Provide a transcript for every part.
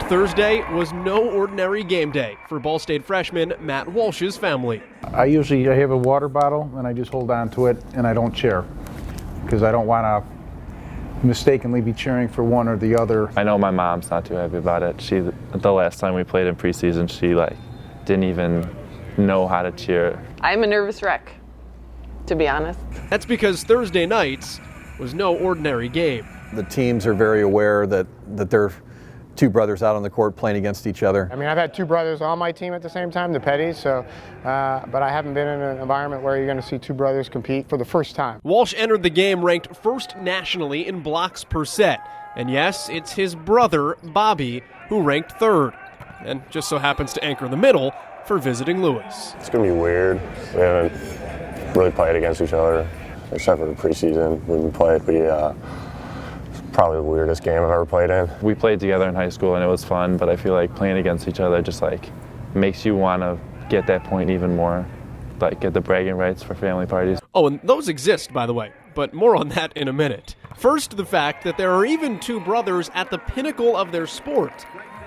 Thursday was no ordinary game day for Ball State freshman Matt Walsh's family. I have a water bottle and I just hold on to it and I don't cheer because I don't want to mistakenly be cheering for one or the other. I know my mom's not too happy about it. The last time we played in preseason, she didn't even know how to cheer. I'm a nervous wreck, to be honest. That's because Thursday nights was no ordinary game. The teams are very aware that they're two brothers out on the court playing against each other. I mean, I've had two brothers on my team at the same time, the Petties, so, but I haven't been in an environment where you're going to see two brothers compete for the first time. Walsh entered the game ranked first nationally in blocks per set. And yes, it's his brother, Bobby, who ranked third. And just so happens to anchor the middle for visiting Lewis. It's going to be weird. We haven't really played against each other, except for the preseason when we played. Probably the weirdest game I've ever played in. We played together in high school and it was fun, but I feel like playing against each other just makes you want to get that point even more, get the bragging rights for family parties. Oh, and those exist, by the way, but more on that in a minute. First, the fact that there are even two brothers at the pinnacle of their sport,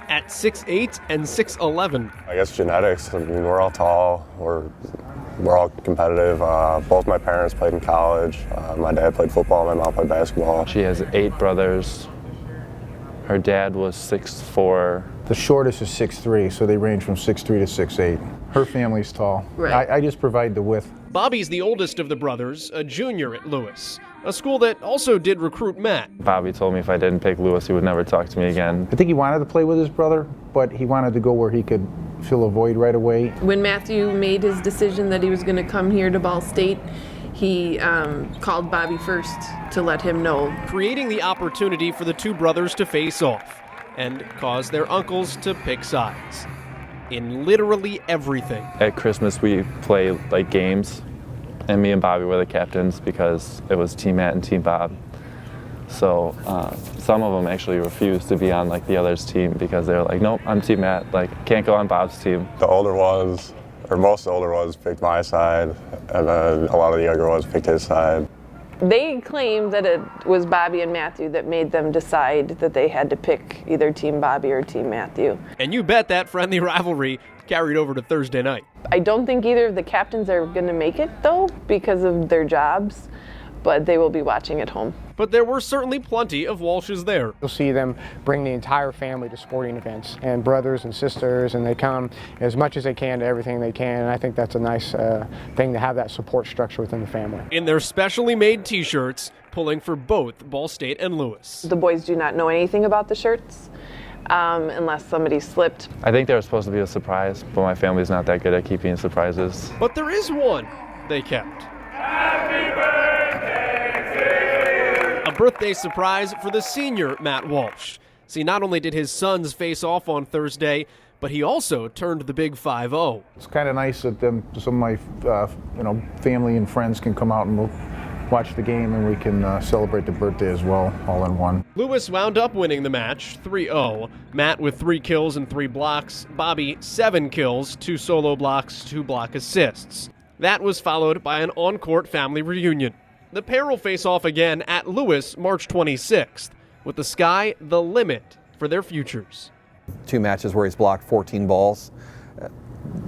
at 6'8" and 6'11". I guess genetics. I mean, we're all tall. We're all competitive. Both my parents played in college. My dad played football, my mom played basketball. She has 8 brothers. Her dad was 6'4". The shortest is 6'3", so they range from 6'3" to 6'8". Her family's tall. Right. I just provide the width. Bobby's the oldest of the brothers, a junior at Lewis, a school that also did recruit Matt. Bobby told me if I didn't pick Lewis, he would never talk to me again. I think he wanted to play with his brother, but he wanted to go where he could fill a void right away. When Matthew made his decision that he was going to come here to Ball State, he called Bobby first to let him know. Creating the opportunity for the two brothers to face off and cause their uncles to pick sides in literally everything. At Christmas, we play games, and me and Bobby were the captains because it was Team Matt and Team Bob. So some of them actually refused to be on the other's team because they were like, nope, I'm Team Matt, can't go on Bob's team. The older ones, or most of the older ones, picked my side, and then a lot of the younger ones picked his side. They claimed that it was Bobby and Matthew that made them decide that they had to pick either Team Bobby or Team Matthew. And you bet that friendly rivalry carried over to Thursday night. I don't think either of the captains are going to make it, though, because of their jobs, but they will be watching at home. But there were certainly plenty of Walshes there. You'll see them bring the entire family to sporting events, and brothers and sisters, and they come as much as they can to everything they can, and I think that's a nice thing to have that support structure within the family. In their specially made T-shirts, pulling for both Ball State and Lewis. The boys do not know anything about the shirts unless somebody slipped. I think they were supposed to be a surprise, but my family's not that good at keeping surprises. But there is one they kept. Happy birthday to you! A birthday surprise for the senior Matt Walsh. See, not only did his sons face off on Thursday, but he also turned the big 5-0. It's kind of nice that some of my family and friends can come out and we'll watch the game and we can celebrate the birthday as well, all in one. Lewis wound up winning the match 3-0. Matt with 3 kills and 3 blocks. Bobby 7 kills, 2 solo blocks, 2 block assists. That was followed by an on-court family reunion. The pair will face off again at Lewis March 26th, with the sky the limit for their futures. 2 matches where he's blocked 14 balls.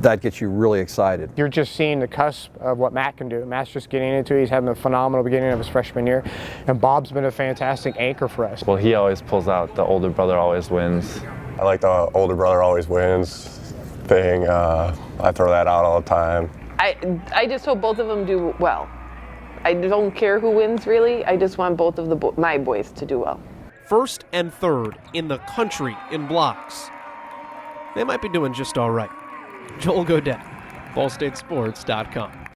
That gets you really excited. You're just seeing the cusp of what Matt can do. Matt's just getting into it. He's having a phenomenal beginning of his freshman year, and Bob's been a fantastic anchor for us. Well, he always pulls out the older brother always wins. I like the older brother always wins thing. I throw that out all the time. I just hope both of them do well. I don't care who wins, really. I just want both of my boys to do well. First and third in the country in blocks. They might be doing just all right. Joel Godet, BallStateSports.com.